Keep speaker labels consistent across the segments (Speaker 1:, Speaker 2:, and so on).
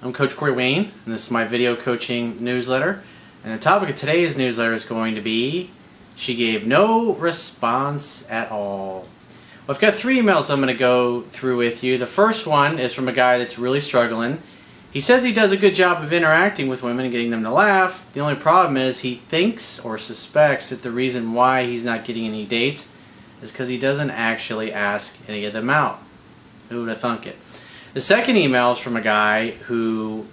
Speaker 1: I'm Coach Corey Wayne, and this is my video coaching newsletter. And the topic of today's newsletter is going to be, she gave no response at all. Well, I've got 3 emails I'm going to go through with you. The first one is from a guy that's really struggling. He says he does a good job of interacting with women and getting them to laugh. The only problem is he thinks or suspects that the reason why he's not getting any dates is because he doesn't actually ask any of them out. Who would have thunk it? The second email is from a guy who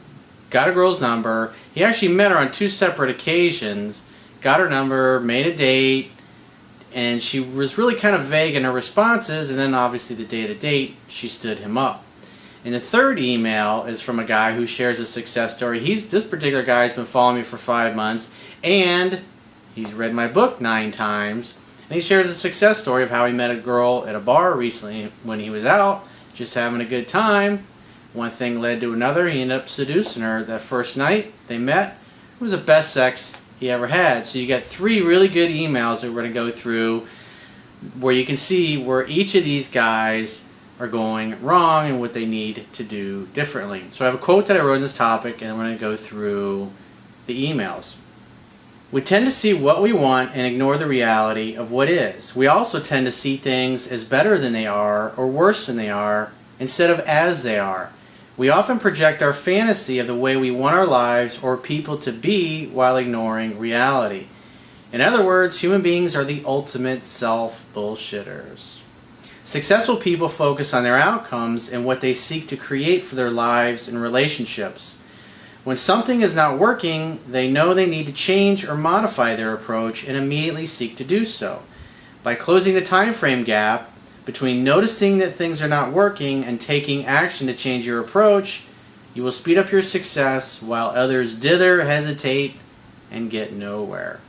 Speaker 1: got a girl's number. He actually met her on 2 separate occasions, got her number, made a date, and she was really kind of vague in her responses, and then obviously the day of the date, she stood him up. And the third email is from a guy who shares a success story. This particular guy has been following me for 5 months, and he's read my book 9 times, and he shares a success story of how he met a girl at a bar recently when he was out, just having a good time. One thing led to another. He ended up seducing her that first night they met. It was the best sex he ever had. So you got 3 really good emails that we're going to go through where you can see where each of these guys are going wrong and what they need to do differently. So I have a quote that I wrote in this topic, and I'm going to go through the emails. We tend to see what we want and ignore the reality of what is. We also tend to see things as better than they are or worse than they are instead of as they are. We often project our fantasy of the way we want our lives or people to be while ignoring reality. In other words, human beings are the ultimate self-bullshitters. Successful people focus on their outcomes and what they seek to create for their lives and relationships. When something is not working, they know they need to change or modify their approach and immediately seek to do so. By closing the time frame gap between noticing that things are not working and taking action to change your approach, you will speed up your success while others dither, hesitate, and get nowhere.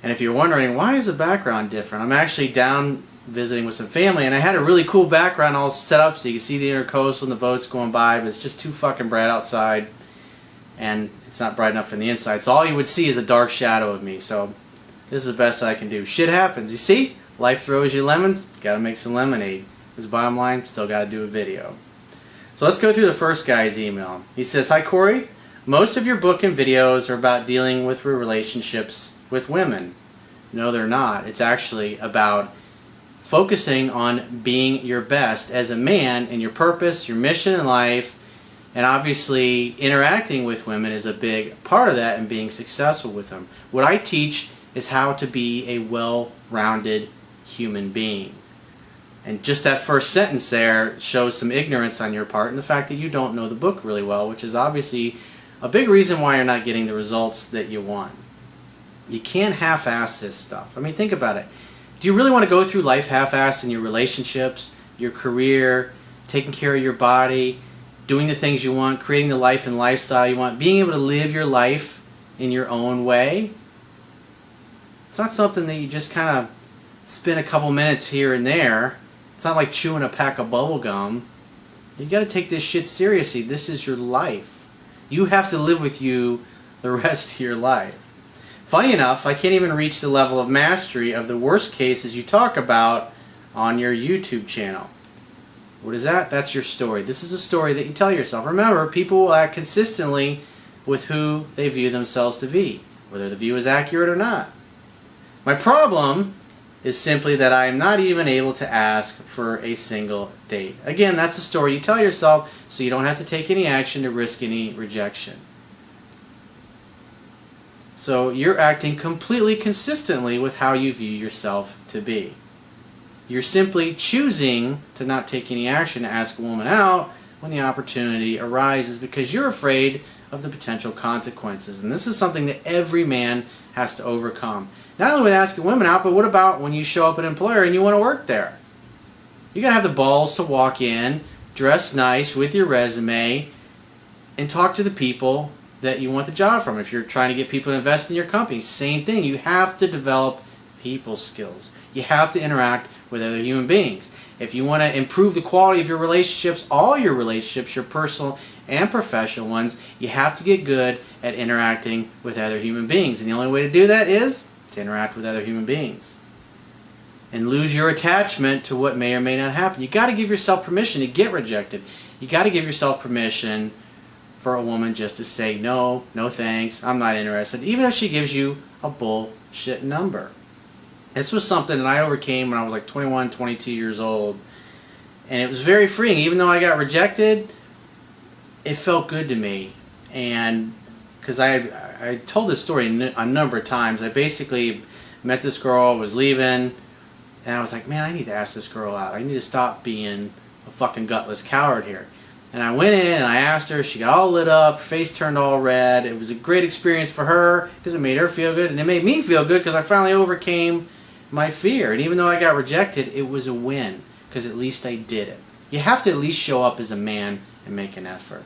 Speaker 1: And if you're wondering, why is the background different? I'm actually down visiting with some family, and I had a really cool background all set up so you can see the intercoastal and the boats going by, but it's just too fucking bright outside, and it's not bright enough from the inside. So all you would see is a dark shadow of me. So this is the best I can do. Shit happens. You see? Life throws you lemons. Gotta make some lemonade. This bottom line, still gotta do a video. So let's go through the first guy's email. He says, "Hi Corey, most of your book and videos are about dealing with relationships with women." No, they're not. It's actually about focusing on being your best as a man in your purpose, your mission in life, and obviously interacting with women is a big part of that and being successful with them. What I teach is how to be a well-rounded human being. And just that first sentence there shows some ignorance on your part and the fact that you don't know the book really well, which is obviously a big reason why you're not getting the results that you want. You can't half-ass this stuff. I mean, think about it. Do you really want to go through life half-assed in your relationships, your career, taking care of your body, doing the things you want, creating the life and lifestyle you want, being able to live your life in your own way? It's not something that you just kind of spend a couple minutes here and there. It's not like chewing a pack of bubble gum. You got to take this shit seriously. This is your life. You have to live with you the rest of your life. Funny enough, I can't even reach the level of mastery of the worst cases you talk about on your YouTube channel. What is that? That's your story. This is a story that you tell yourself. Remember, people will act consistently with who they view themselves to be, whether the view is accurate or not. My problem is simply that I am not even able to ask for a single date. Again, that's a story you tell yourself so you don't have to take any action to risk any rejection. So you're acting completely consistently with how you view yourself to be. You're simply choosing to not take any action to ask a woman out when the opportunity arises because you're afraid of the potential consequences. And this is something that every man has to overcome. Not only with asking women out, but what about when you show up at an employer and you want to work there? You gotta have the balls to walk in, dress nice with your resume, and talk to the people that you want the job from. If you're trying to get people to invest in your company, same thing. You have to develop people skills. You have to interact with other human beings. If you want to improve the quality of your relationships, all your relationships, your personal and professional ones, you have to get good at interacting with other human beings. And the only way to do that is to interact with other human beings. And lose your attachment to what may or may not happen. You got to give yourself permission to get rejected. You got to give yourself permission for a woman just to say, no, no thanks, I'm not interested, even if she gives you a bullshit number. This was something that I overcame when I was like 21, 22 years old. And it was very freeing. Even though I got rejected, it felt good to me. And because I told this story a number of times. I basically met this girl, was leaving, and I was like, man, I need to ask this girl out. I need to stop being a fucking gutless coward here. And I went in and I asked her. She got all lit up. Her face turned all red. It was a great experience for her because it made her feel good. And it made me feel good because I finally overcame my fear. And even though I got rejected, it was a win because at least I did it. You have to at least show up as a man and make an effort.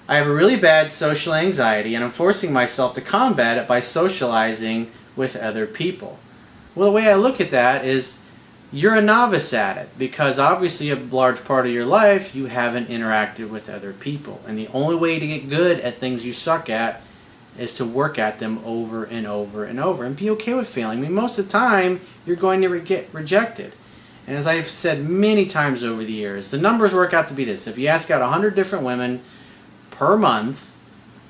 Speaker 1: I have a really bad social anxiety, and I'm forcing myself to combat it by socializing with other people. Well, the way I look at that is you're a novice at it because obviously a large part of your life you haven't interacted with other people. And the only way to get good at things you suck at is to work at them over and over and over and be okay with failing. I mean, most of the time you're going to get rejected. And as I've said many times over the years, the numbers work out to be this. If you ask out 100 different women per month,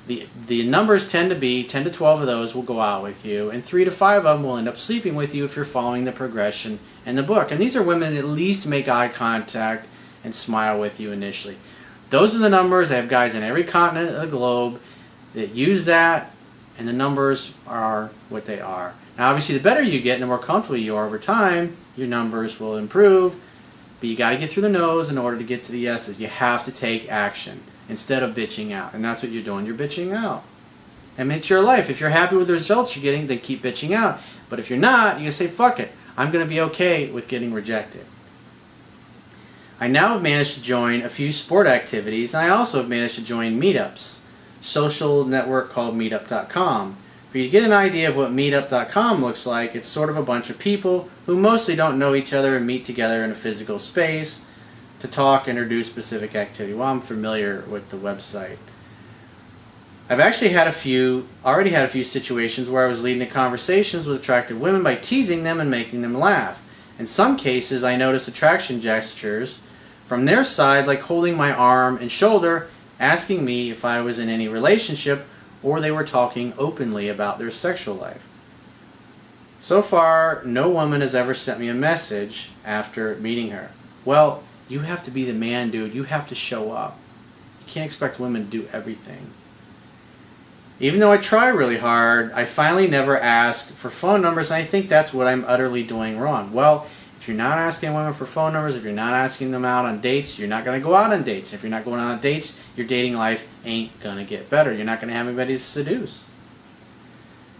Speaker 1: the numbers tend to be 10 to 12 of those will go out with you, and 3 to 5 of them will end up sleeping with you if you're following the progression in the book. And these are women that at least make eye contact and smile with you initially. Those are the numbers. I have guys in every continent of the globe that use that, and the numbers are what they are. Now, obviously, the better you get and the more comfortable you are over time, your numbers will improve, but you got to get through the no's in order to get to the yeses. You have to take action instead of bitching out, and that's what you're doing. You're bitching out. And it's your life. If you're happy with the results you're getting, then keep bitching out. But if you're not, you're going to say, fuck it. I'm going to be okay with getting rejected. I now have managed to join a few sport activities, and I also have managed to join meetups. Social network called meetup.com. For you to get an idea of what meetup.com looks like, it's sort of a bunch of people who mostly don't know each other and meet together in a physical space to talk and or do specific activity. Well, I'm familiar with the website. I've actually already had a few situations where I was leading to conversations with attractive women by teasing them and making them laugh. In some cases, I noticed attraction gestures from their side, like holding my arm and shoulder, asking me if I was in any relationship, or they were talking openly about their sexual life. So far, no woman has ever sent me a message after meeting her. Well, you have to be the man, dude. You have to show up. You can't expect women to do everything. Even though I try really hard, I finally never ask for phone numbers, and I think that's what I'm utterly doing wrong. Well, if you're not asking women for phone numbers, if you're not asking them out on dates, you're not going to go out on dates. If you're not going out on dates, your dating life ain't going to get better. You're not going to have anybody to seduce.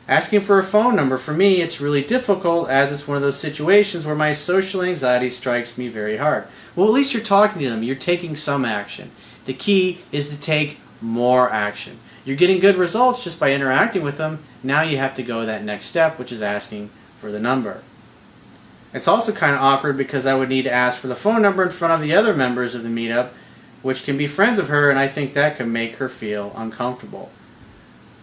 Speaker 1: Asking for a phone number, for me, it's really difficult as it's one of those situations where my social anxiety strikes me very hard. Well, at least you're talking to them. You're taking some action. The key is to take more action. You're getting good results just by interacting with them. Now you have to go that next step, which is asking for the number. It's also kind of awkward because I would need to ask for the phone number in front of the other members of the meetup, which can be friends of her, and I think that can make her feel uncomfortable.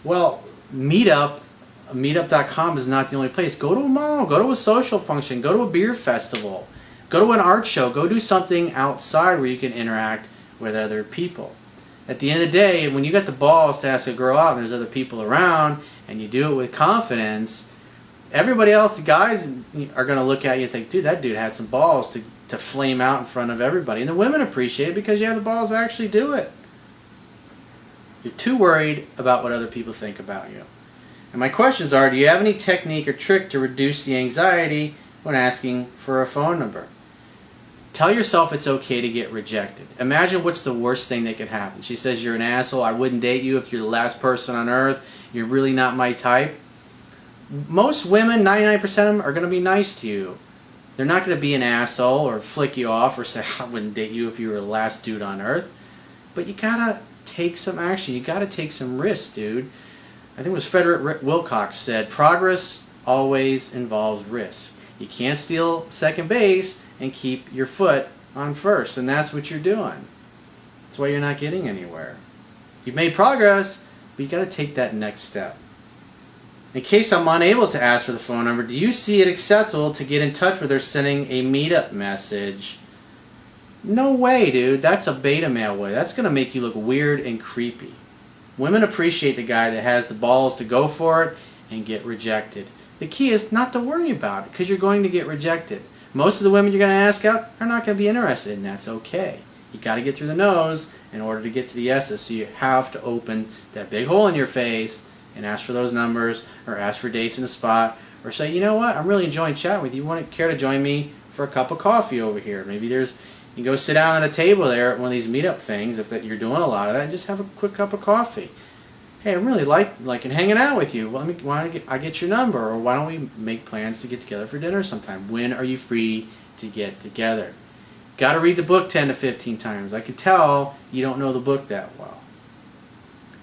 Speaker 1: Well, meetup.com is not the only place. Go to a mall, go to a social function, go to a beer festival, go to an art show, go do something outside where you can interact with other people. At the end of the day, when you got the balls to ask a girl out and there's other people around and you do it with confidence, everybody else, the guys, are going to look at you and think, dude, that dude had some balls to flame out in front of everybody. And the women appreciate it because you have the balls to actually do it. You're too worried about what other people think about you. And my questions are, do you have any technique or trick to reduce the anxiety when asking for a phone number? Tell yourself it's okay to get rejected. Imagine what's the worst thing that could happen. She says, you're an asshole, I wouldn't date you if you're the last person on earth, you're really not my type. Most women, 99% of them, are going to be nice to you. They're not going to be an asshole or flick you off or say, I wouldn't date you if you were the last dude on earth. But you got to take some action. You got to take some risks, dude. I think it was Frederick Wilcox said, progress always involves risk. You can't steal second base and keep your foot on first. And that's what you're doing. That's why you're not getting anywhere. You've made progress, but you got to take that next step. In case I'm unable to ask for the phone number, do you see it acceptable to get in touch with her sending a meetup message? No way, dude. That's a beta male way. That's going to make you look weird and creepy. Women appreciate the guy that has the balls to go for it and get rejected. The key is not to worry about it because you're going to get rejected. Most of the women you're going to ask out are not going to be interested, and that's okay. You got to get through the nose in order to get to the yeses, so you have to open that big hole in your face and ask for those numbers, or ask for dates in the spot, or say, you know what, I'm really enjoying chatting with you. Care to join me for a cup of coffee over here? Maybe you can go sit down at a table there at one of these meetup things if you're doing a lot of that, and just have a quick cup of coffee. Hey, I really liking hanging out with you. Well, why don't I get your number, or why don't we make plans to get together for dinner sometime? When are you free to get together? Got to read the book 10 to 15 times. I can tell you don't know the book that well.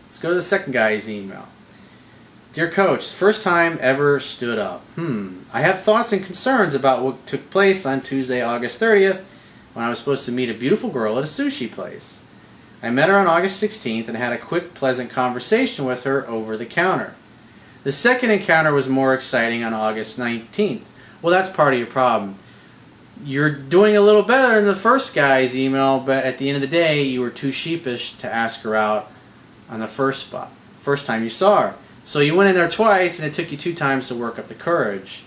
Speaker 1: Let's go to the second guy's email. Dear Coach, first time ever stood up. I have thoughts and concerns about what took place on Tuesday, August 30th, when I was supposed to meet a beautiful girl at a sushi place. I met her on August 16th and had a quick, pleasant conversation with her over the counter. The second encounter was more exciting on August 19th. Well, that's part of your problem. You're doing a little better than the first guy's email, but at the end of the day, you were too sheepish to ask her out on the first time you saw her. So you went in there twice, and it took you 2 times to work up the courage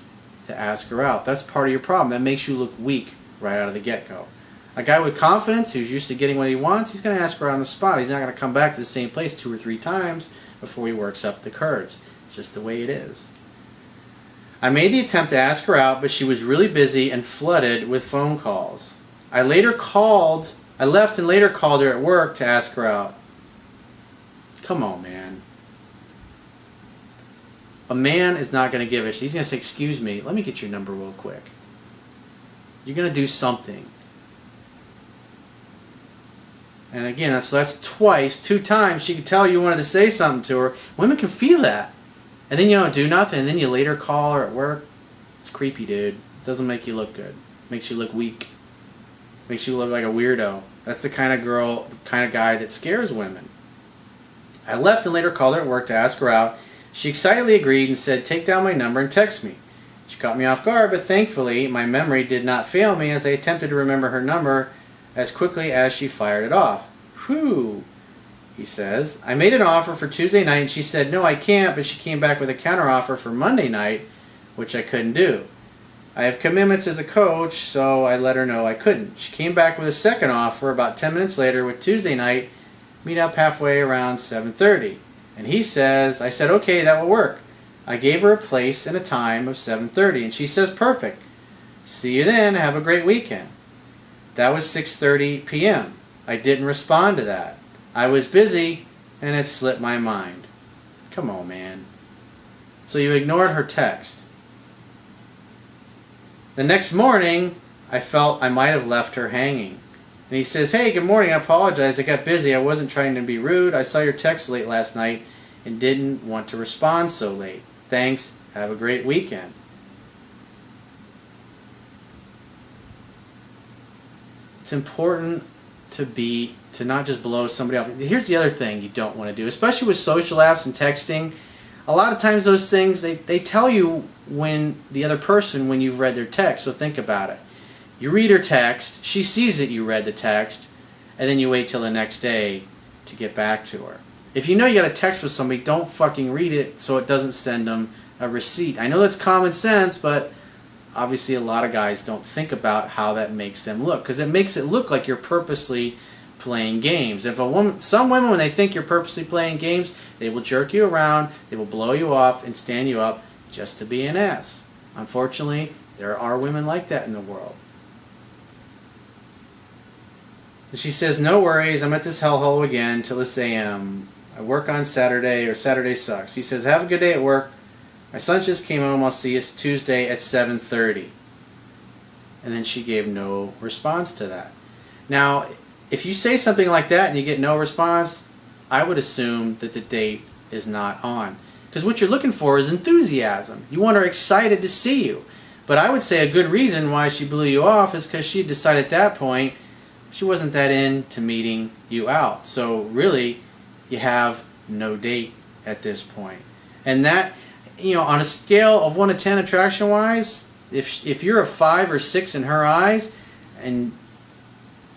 Speaker 1: to ask her out. That's part of your problem. That makes you look weak right out of the get-go. A guy with confidence who's used to getting what he wants, he's going to ask her on the spot. He's not going to come back to the same place 2 or 3 times before he works up the courage. It's just the way it is. I made the attempt to ask her out, but she was really busy and flooded with phone calls. I left and later called her at work to ask her out. Come on, man. A man is not going to give a shit. He's going to say, excuse me, let me get your number real quick. You're going to do something. And again, that's twice, 2 times. She could tell you wanted to say something to her. Women can feel that. And then you don't do nothing, and then you later call her at work. It's creepy, dude. It doesn't make you look good. Makes you look weak. Makes you look like a weirdo. That's the kind of girl, the kind of guy that scares women. I left and later called her at work to ask her out. She excitedly agreed and said, take down my number and text me. She caught me off guard, but thankfully my memory did not fail me as I attempted to remember her number as quickly as she fired it off. Whew, he says. I made an offer for Tuesday night and she said, no, I can't, but she came back with a counteroffer for Monday night, which I couldn't do. I have commitments as a coach, so I let her know I couldn't. She came back with a second offer about 10 minutes later with Tuesday night, meet up halfway around 7:30. And he says, I said, okay, that will work. I gave her a place and a time of 7:30, and she says, perfect. See you then. Have a great weekend. That was 6:30 p.m. I didn't respond to that. I was busy, and it slipped my mind. Come on, man. So you ignored her text. The next morning, I felt I might have left her hanging. And he says, hey, good morning. I apologize. I got busy. I wasn't trying to be rude. I saw your text late last night and didn't want to respond so late. Thanks. Have a great weekend. It's important to not just blow somebody off. Here's the other thing you don't want to do, especially with social apps and texting. A lot of times those things, they tell you when you've read their text, so think about it. You read her text, she sees that you read the text, and then you wait till the next day to get back to her. If you know you got a text with somebody, don't fucking read it so it doesn't send them a receipt. I know that's common sense, but obviously a lot of guys don't think about how that makes them look, because it makes it look like you're purposely playing games. Some women, when they think you're purposely playing games, they will jerk you around, they will blow you off and stand you up just to be an ass. Unfortunately, there are women like that in the world. She says, no worries, I'm at this hellhole again till this a.m. I work on Saturday, or Saturday sucks. He says, have a good day at work. My son just came home. I'll see you Tuesday at 7:30. And then she gave no response to that. Now, if you say something like that and you get no response, I would assume that the date is not on. Because what you're looking for is enthusiasm. You want her excited to see you. But I would say a good reason why she blew you off is because she decided at that point she wasn't that into meeting you out. So really, you have no date at this point. And that, on a scale of 1 to 10 attraction-wise, if you're a 5 or 6 in her eyes, and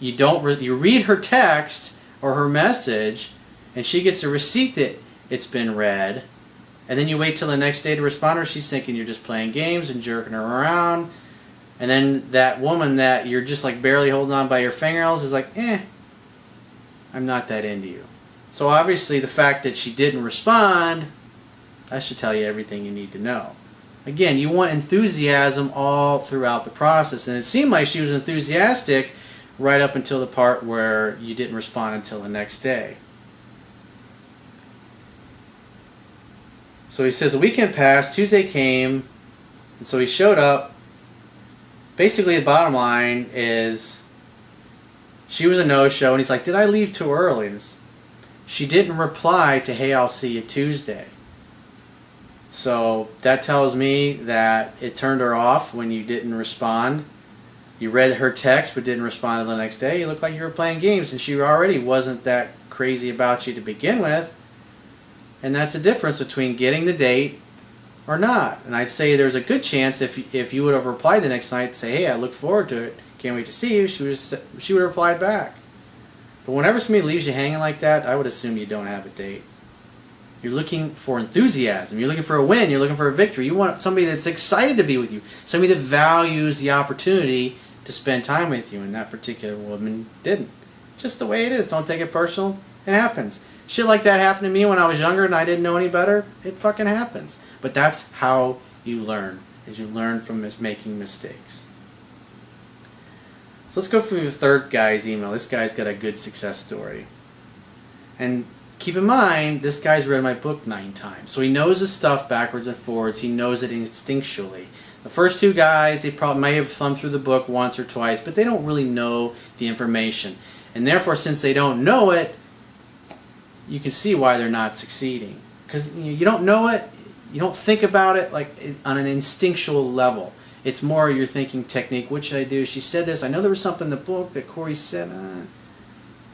Speaker 1: you read her text or her message, and she gets a receipt that it's been read, and then you wait till the next day to respond to her. She's thinking you're just playing games and jerking her around, and then that woman that you're just like barely holding on by your fingernails is like, I'm not that into you. So obviously the fact that she didn't respond, that should tell you everything you need to know. Again, you want enthusiasm all throughout the process, and it seemed like she was enthusiastic right up until the part where you didn't respond until the next day. So he says the weekend passed, Tuesday came, and so he showed up. Basically the bottom line is she was a no-show, and he's like, did I leave too early? And she didn't reply to, hey, I'll see you Tuesday. So that tells me that it turned her off when you didn't respond. You read her text but didn't respond until the next day. You looked like you were playing games, and she already wasn't that crazy about you to begin with. And that's the difference between getting the date or not. And I'd say there's a good chance if you would have replied the next night, say, hey, I look forward to it, can't wait to see you, she would have replied back. But whenever somebody leaves you hanging like that, I would assume you don't have a date. You're looking for enthusiasm. You're looking for a win. You're looking for a victory. You want somebody that's excited to be with you. Somebody that values the opportunity to spend time with you. And that particular woman didn't. Just the way it is. Don't take it personal. It happens. Shit like that happened to me when I was younger and I didn't know any better. It fucking happens. But that's how you learn. Is you learn from making mistakes. So let's go through the third guy's email. This guy's got a good success story. And keep in mind, this guy's read my book 9 times. So he knows his stuff backwards and forwards. He knows it instinctually. The first 2 guys, they probably may have thumbed through the book once or twice, but they don't really know the information. And therefore, since they don't know it, you can see why they're not succeeding. Because you don't know it, you don't think about it like on an instinctual level. It's more you're thinking technique. What should I do? She said this. I know there was something in the book that Corey said.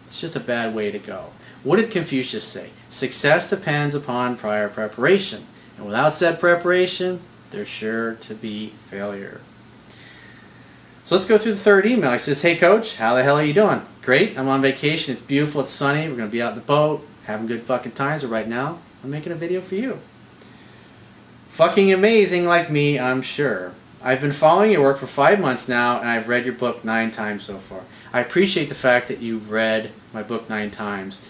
Speaker 1: It's just a bad way to go. What did Confucius say? Success depends upon prior preparation. And without said preparation, there's sure to be failure. So let's go through the third email. He says, hey coach, how the hell are you doing? Great, I'm on vacation. It's beautiful, it's sunny. We're going to be out in the boat, having good fucking times. But right now, I'm making a video for you. Fucking amazing like me, I'm sure. I've been following your work for 5 months now, and I've read your book 9 times so far. I appreciate the fact that you've read my book 9 times.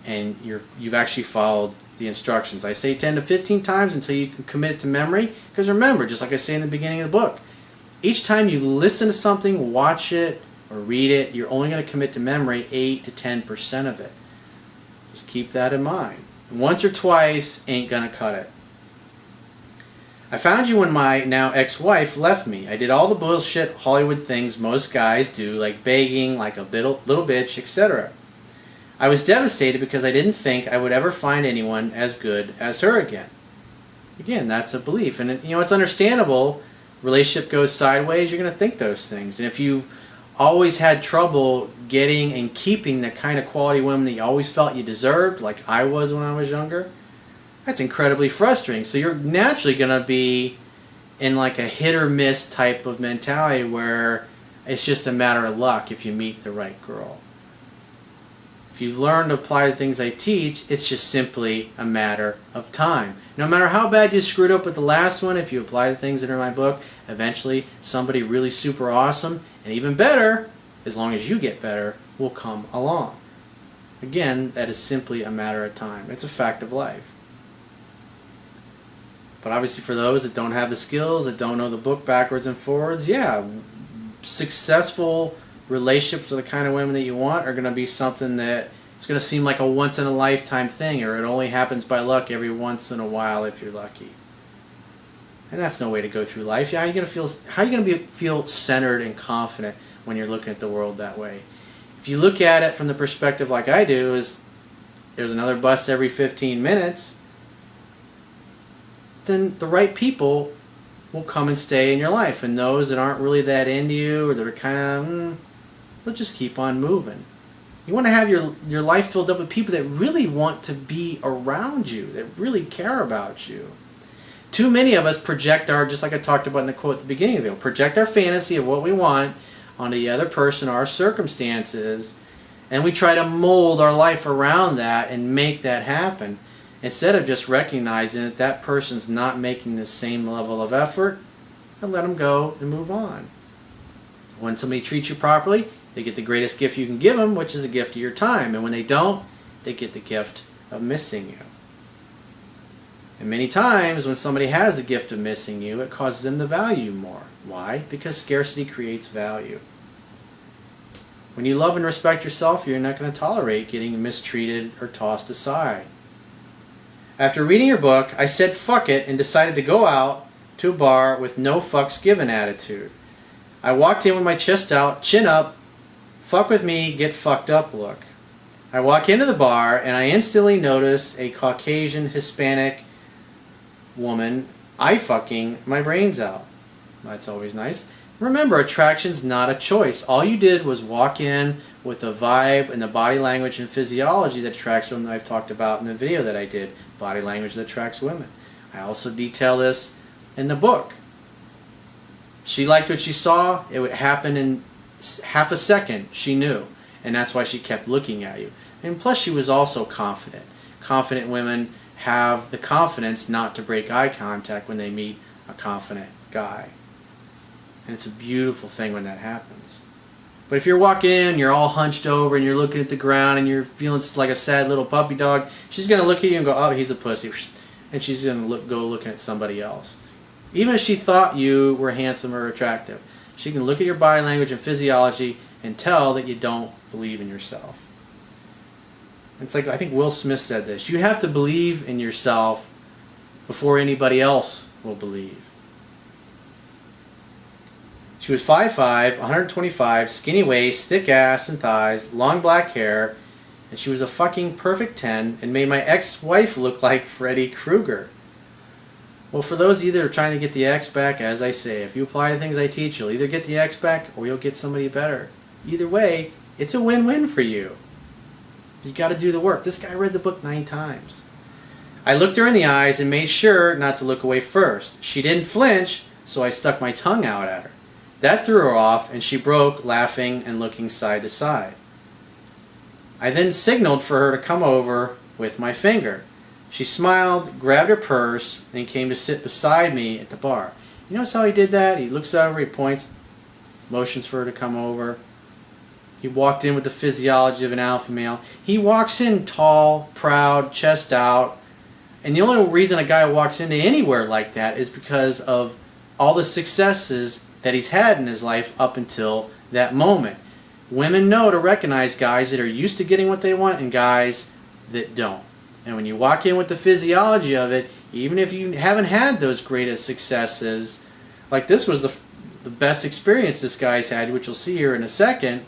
Speaker 1: And you've actually followed the instructions. I say 10 to 15 times until you can commit it to memory. Because remember, just like I say in the beginning of the book, each time you listen to something, watch it, or read it, you're only going to commit to memory 8 to 10% of it. Just keep that in mind. Once or twice ain't going to cut it. I found you when my now ex-wife left me. I did all the bullshit Hollywood things most guys do, like begging, like a little bitch, etc. I was devastated because I didn't think I would ever find anyone as good as her again. Again, that's a belief. And it's understandable. Relationship goes sideways, you're going to think those things. And if you've always had trouble getting and keeping the kind of quality women that you always felt you deserved, like I was when I was younger, that's incredibly frustrating. So you're naturally going to be in like a hit or miss type of mentality where it's just a matter of luck if you meet the right girl. If you learn to apply the things I teach, it's just simply a matter of time. No matter how bad you screwed up with the last one, if you apply the things that are in my book, eventually somebody really super awesome and even better, as long as you get better, will come along. Again, that is simply a matter of time. It's a fact of life. But obviously for those that don't have the skills, that don't know the book backwards and forwards, yeah, successful relationships with the kind of women that you want are going to be something that it's going to seem like a once-in-a-lifetime thing, or it only happens by luck every once in a while if you're lucky. And that's no way to go through life. How are you going to feel centered and confident when you're looking at the world that way? If you look at it from the perspective like I do, is there's another bus every 15 minutes, then the right people will come and stay in your life. And those that aren't really that into you, or that are kind of, they'll just keep on moving. You want to have your life filled up with people that really want to be around you, that really care about you. Too many of us project just like I talked about in the quote at the beginning of the video, project our fantasy of what we want on the other person or our circumstances, and we try to mold our life around that and make that happen, instead of just recognizing that that person's not making the same level of effort, and let them go and move on. When somebody treats you properly, they get the greatest gift you can give them, which is a gift of your time. And when they don't, they get the gift of missing you. And many times when somebody has a gift of missing you, it causes them to value you more. Why? Because scarcity creates value. When you love and respect yourself, you're not going to tolerate getting mistreated or tossed aside. After reading your book, I said fuck it and decided to go out to a bar with no fucks given attitude. I walked in with my chest out, chin up, fuck with me, get fucked up look. I walk into the bar and I instantly notice a Caucasian Hispanic woman eye fucking my brains out. That's always nice. Remember, attraction's not a choice. All you did was walk in with the vibe and the body language and physiology that attracts women that I've talked about in the video that I did. Body language that attracts women. I also detail this in the book. She liked what she saw. It would happen in half a second. She knew. And that's why she kept looking at you. And plus she was also confident. Confident women have the confidence not to break eye contact when they meet a confident guy. And it's a beautiful thing when that happens. But if you're walking in, you're all hunched over and you're looking at the ground and you're feeling like a sad little puppy dog, she's going to look at you and go, oh, he's a pussy. And she's going to go looking at somebody else. Even if she thought you were handsome or attractive, she can look at your body language and physiology and tell that you don't believe in yourself. It's like, I think Will Smith said this, you have to believe in yourself before anybody else will believe. She was 5'5", 125, skinny waist, thick ass and thighs, long black hair, and she was a fucking perfect 10 and made my ex-wife look like Freddy Krueger. Well, for those of you that are trying to get the ex back, as I say, if you apply the things I teach, you'll either get the ex back or you'll get somebody better. Either way, it's a win-win for you. You got to do the work. This guy read the book 9 times. I looked her in the eyes and made sure not to look away first. She didn't flinch, so I stuck my tongue out at her. That threw her off, and she broke, laughing and looking side to side. I then signaled for her to come over with my finger. She smiled, grabbed her purse, and came to sit beside me at the bar. You notice how he did that? He looks over, he points, motions for her to come over. He walked in with the physiology of an alpha male. He walks in tall, proud, chest out. And the only reason a guy walks into anywhere like that is because of all the successes that he's had in his life up until that moment. Women know to recognize guys that are used to getting what they want and guys that don't. And when you walk in with the physiology of it, even if you haven't had those greatest successes, like this was the best experience this guy's had, which you'll see here in a second,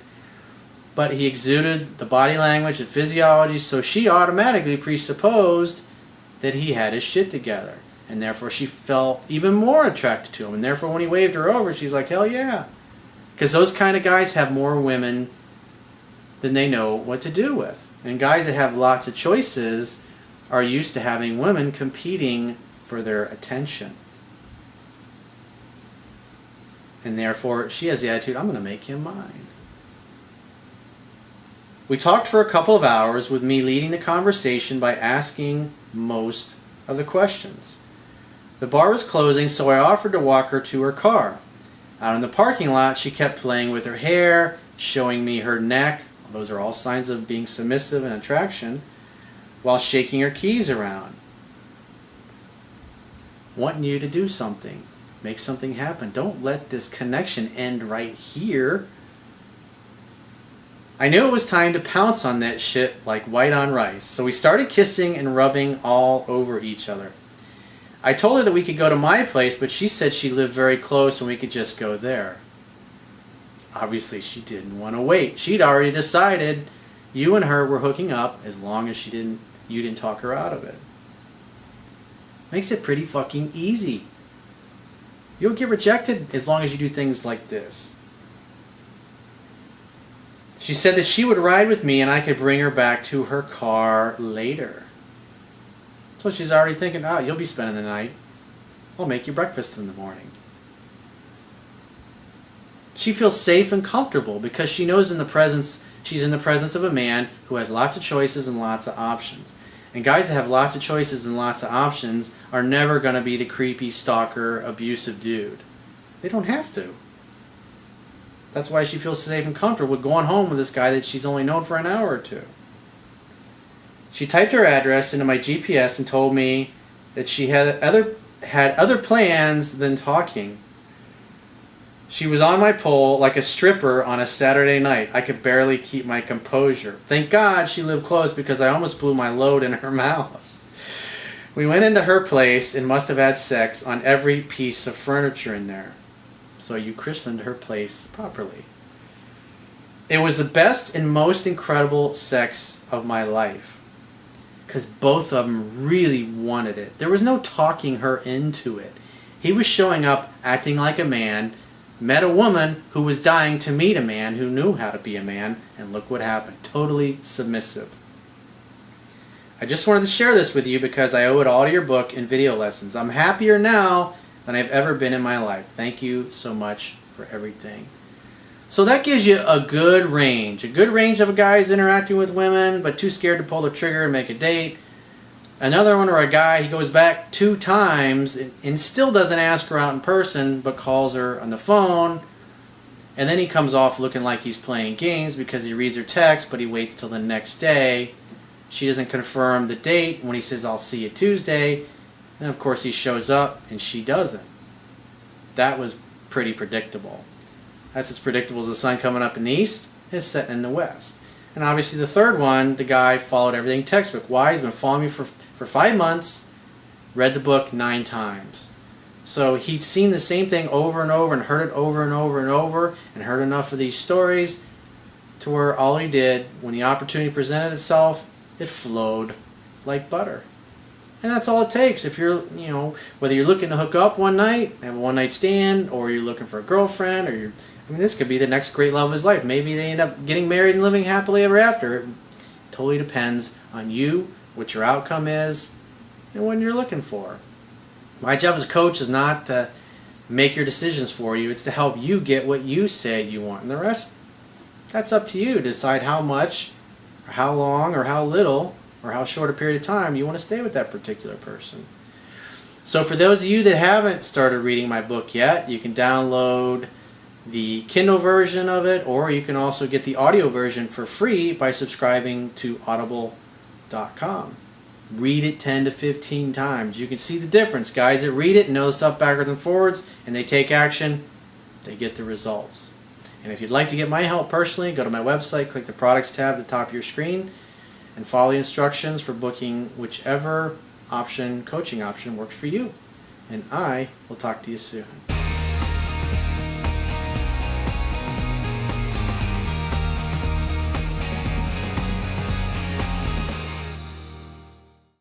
Speaker 1: but he exuded the body language and physiology, so she automatically presupposed that he had his shit together. And therefore she felt even more attracted to him. And therefore when he waved her over, she's like, hell yeah. Because those kind of guys have more women than they know what to do with. And guys that have lots of choices are used to having women competing for their attention. And therefore she has the attitude, I'm going to make him mine. We talked for a couple of hours with me leading the conversation by asking most of the questions. The bar was closing, so I offered to walk her to her car. Out in the parking lot, she kept playing with her hair, showing me her neck. Those are all signs of being submissive and attraction, while shaking her keys around. Wanting you to do something. Make something happen. Don't let this connection end right here. I knew it was time to pounce on that shit like white on rice, so we started kissing and rubbing all over each other. I told her that we could go to my place, but she said she lived very close and we could just go there. Obviously, she didn't want to wait. She'd already decided you and her were hooking up as long as you didn't talk her out of it. Makes it pretty fucking easy. You don't get rejected as long as you do things like this. She said that she would ride with me and I could bring her back to her car later. So she's already thinking, oh, you'll be spending the night. I'll make you breakfast in the morning. She feels safe and comfortable because she knows she's in the presence of a man who has lots of choices and lots of options. And guys that have lots of choices and lots of options are never going to be the creepy, stalker, abusive dude. They don't have to. That's why she feels safe and comfortable with going home with this guy that she's only known for an hour or two. She typed her address into my GPS and told me that she had other plans than talking. She was on my pole like a stripper on a Saturday night. I could barely keep my composure. Thank God she lived close because I almost blew my load in her mouth. We went into her place and must have had sex on every piece of furniture in there. So you christened her place properly. It was the best and most incredible sex of my life. Because both of them really wanted it. There was no talking her into it. He was showing up, acting like a man, met a woman who was dying to meet a man who knew how to be a man, and look what happened. Totally submissive. I just wanted to share this with you because I owe it all to your book and video lessons. I'm happier now than I've ever been in my life. Thank you so much for everything. So that gives you a good range of a guy who's interacting with women but too scared to pull the trigger and make a date. Another one where a guy, he goes back 2 times and still doesn't ask her out in person but calls her on the phone. And then he comes off looking like he's playing games because he reads her text but he waits till the next day. She doesn't confirm the date when he says, "I'll see you Tuesday." And of course he shows up and she doesn't. That was pretty predictable. That's as predictable as the sun coming up in the east is setting in the west. And obviously the third one, the guy followed everything textbook. Why? He's been following me for 5 months, read the book 9 times. So he'd seen the same thing over and over and heard it over and over and over and heard enough of these stories to where all he did, when the opportunity presented itself, it flowed like butter. And that's all it takes. If you're, whether you're looking to hook up one night, have a one-night stand, or you're looking for a girlfriend, or this could be the next great love of his life. Maybe they end up getting married and living happily ever after. It totally depends on you, what your outcome is, and what you're looking for. My job as a coach is not to make your decisions for you. It's to help you get what you say you want. And the rest, that's up to you to decide how much, or how long, or how little, or how short a period of time you want to stay with that particular person. So for those of you that haven't started reading my book yet, you can download the Kindle version of it, or you can also get the audio version for free by subscribing to audible.com. Read it 10 to 15 times. You can see the difference. Guys that read it know the stuff backwards and forwards, and they take action, they get the results. And if you'd like to get my help personally, go to my website, click the products tab at the top of your screen, and follow the instructions for booking whichever coaching option works for you. And I will talk to you soon.